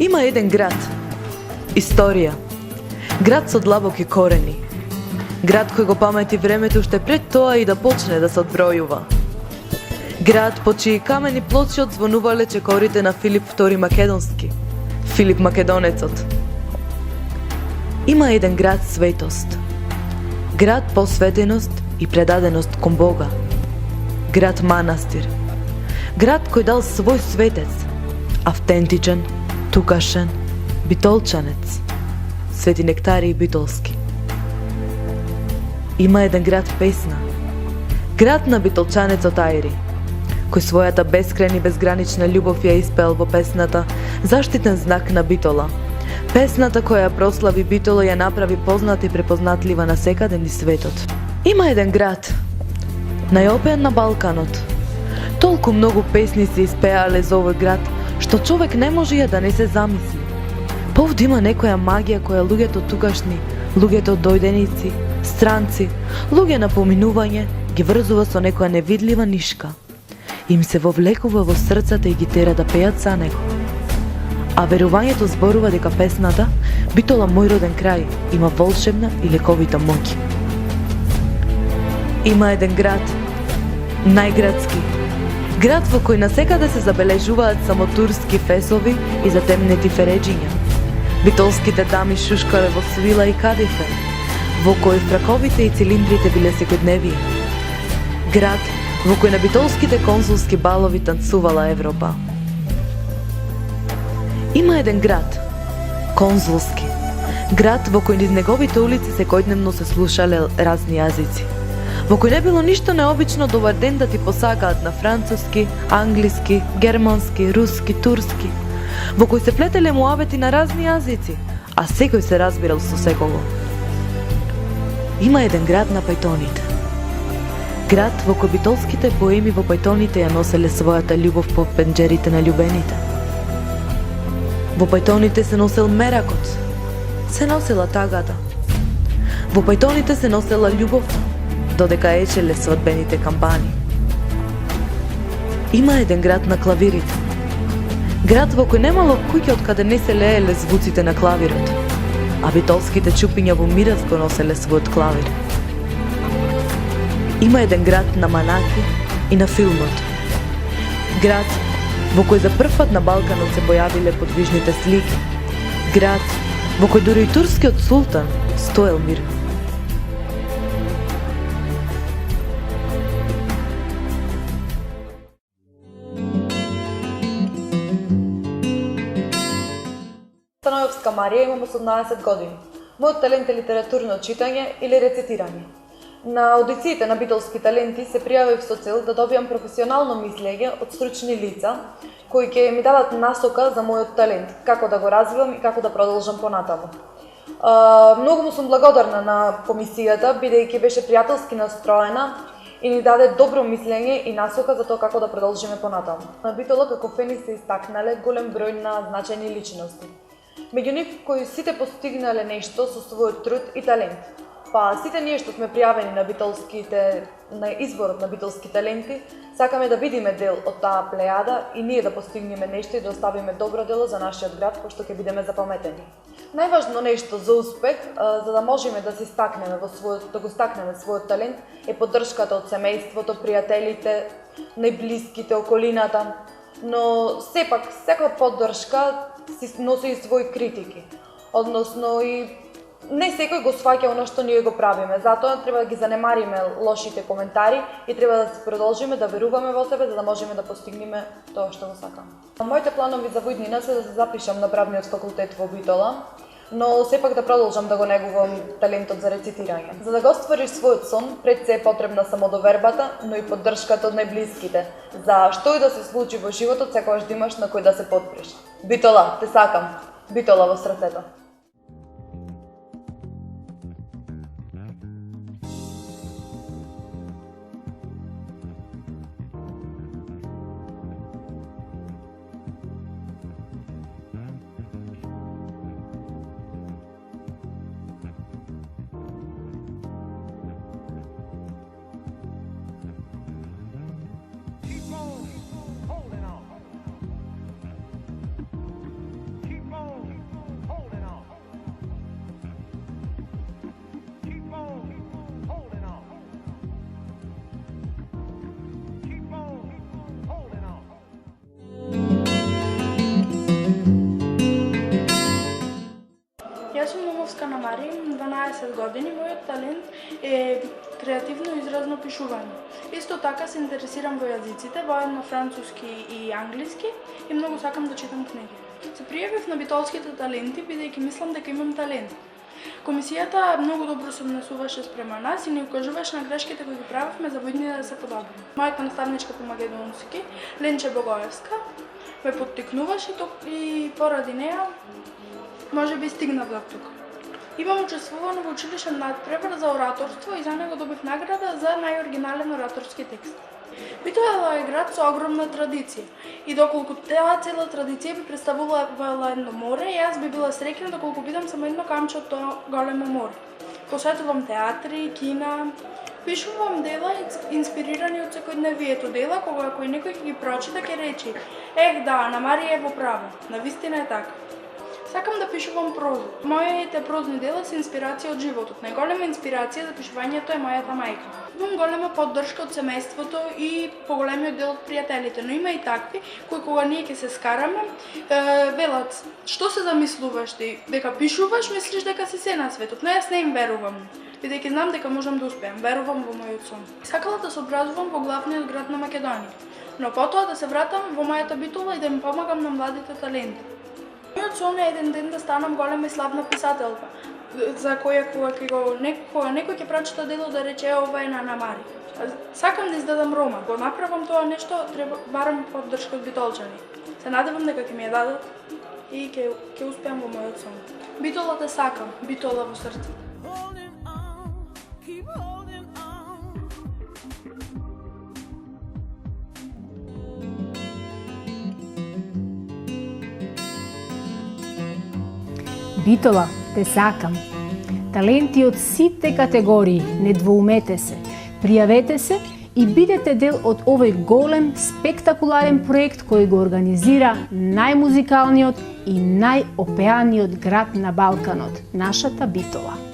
Има еден град, историја, град со длабоки корени, град кој го памети времето уште пред тоа и да почне да се одбројува. Град по чии камени плочи одзвонувале чекорите на Филип II Македонски, Филип Македонецот. Има еден град светост, град посветеност и предаденост кон Бога, град манастир, град кој дал свој светец, автентичен, тукашен, битолчанец, Свети Нектарий Битолски. Има еден град песна, град на битолчанецот Ајри, кој својата бескрајна и безгранична љубов ја испеал во песната Заштитен знак на Битола. Песната која ја прослави Битола ја направи позната и препознатлива на секаде низ светот. Има еден град, најопеан на Балканот. Толку многу песни се испеале за овој град, што човек не може ја да не се замисли. Повде има некоја магија која луѓето тугашни, луѓето дојденици, странци, луѓе на поминување ги врзува со некоја невидлива нишка. Им се вовлекува во срцата и ги тера да пеат за него. А верувањето зборува дека песната Битола мој роден крај има волшебна и лековита моќ. Има еден град, најградски, град во кој насекаде се забележуваат само турски фесови и затемнети фереџиња. Битолските дами шушкале во свила и кадифе, во кој фраковите и цилиндрите биле секојдневие. Град во кој на битолските консулски балови танцувала Европа. Има еден град, консулски, град во кој низ неговите улици секојдневно се слушале разни јазици, во кој не било ништо необично добар ден да ти посакаат на француски, англиски, германски, руски, турски, во кој се плетеле муавети на разни јазици, а секој се разбирал со секого. Има еден град на пајтоните, град во кој битолските поеми во пајтоните ја носеле својата љубов по пенџерите на љубените. Во пајтоните се носел меракот, се носела тагата. Во пајтоните се носела љубовта, додека ечеле свадбените камбани. Има еден град на клавирите, град во кој немало куќа од каде не се лееле звуците на клавирот, а битолските чупиња во мирас го носеле својот клавир. Има еден град на манаки и на филмот, град во кој за прв пат на Балканот се појавиле подвижните слики, град во кој дури и турскиот султан стоел мир. Станојовска Марија, имам 18 години. Мојот талент е литературно читање или рецитирање. На аудициите на битолски таленти се пријавив со цел да добијам професионално мислење од стручни лица кои ќе ми дадат насока за мојот талент, како да го развивам и како да продолжам понатаму. Многу му сум благодарна на комисијата, бидејќи беше пријателски настроена и ни даде добро мислење и насока за тоа како да продолжиме понатаму. На Битола како фени се истакнале голем број на значајни личности. Меѓу нив кои сите постигнале нешто со својот труд и талент. Па сите ние што сме пријавени на изборот на битолски таленти, сакаме да бидеме дел од таа плејада и ние да постигнеме нешто и да оставиме добро дело за нашиот град, пошто ќе бидеме запаметени. Најважно нешто за успех, за да можеме да се стакнеме да го стакнеме својот талент, е поддршката од семејството, пријателите, најблиските, околината. Но сепак, секоја поддршка си носи и своји критики. Односно и не секој го сваќа оно што ние го правиме, затоа треба да ги занемариме лошите коментари и треба да се продолжиме да веруваме во себе за да можеме да постигнеме тоа што го сакаме. Моите планови за војднина се да се запишам на правниот факултет во Битола, но сепак да продолжам да го негувам талентот за рецитирање. За да го оствариш својот сон, пред се е потребна самодовербата, но и поддршката од најблиските. За што и да се случи во животот, секогаш да имаш на кој да се подпреш. Битола, те сакам. Битола во срцето. Keep Марија, имам 12 години. Мојот талент е креативно изразно пишување. Исто така се интересирам во јазиците, воедно француски и англиски, и многу сакам да читам книги. Се пријавив на битолските таленти бидејќи мислам дека имам талент. Комисијата многу добро се однесуваше спрема нас и ни укажуваше на грешките кои ги правевме за видни да се подобрим. Мојата наставничка по македонски, Ленче Богоевска, ме поттикнуваше и поради неа можеби стигнав до тук. Имам учествувано во училишен надпревар за ораторство и за него добив награда за најоригинален ораторски текст. Битола е град со огромна традиција и доколку таа цела традиција би представувала едно море, јас би била среќна доколку бидам само едно камче од тоа големо море. Посетувам театри, кина, пишувам дела инспирирани од секојдневието дела, кога кој некој ќе ги прочита ќе речи: "Ех да, Ана Марија е во право, навистина е така." Сакам да пишувам проза. Моите прозни дела се инспирација од животот. Најголема инспирација за пишувањето е мојата мајка. Имам голема поддршка од семејството и поголемиот дел од пријателите, но има и такви кои кога ние ќе се скараме, велат: "Што се замислуваш ти? Дека пишуваш, мислиш дека си се на светот?" Но јас не им верувам, бидејќи знам дека можам да успеам. Верувам во мојот сон. Сакала да се образувам во главниот град на Македонија, но потоа да се вратам во мојата Битола и да им помагам на младите таленти. Мојот сон е еден ден да станам голема и славна писателка, за која кога некој ќе прочита дело да рече: "Ова е на Ана Марија." Сакам да издадам роман. Го направам тоа нешто, треба барам поддршка од битолчани. Се надевам дека ќе ми ја дадат и ќе успеам во мојот сон. Битола те сакам, Битола во срце. Битола, те сакам. Таленти од сите категории, не двоумете се, пријавете се и бидете дел од овој голем, спектакуларен проект кој го организира најмузикалниот и најопеаниот град на Балканот, нашата Битола.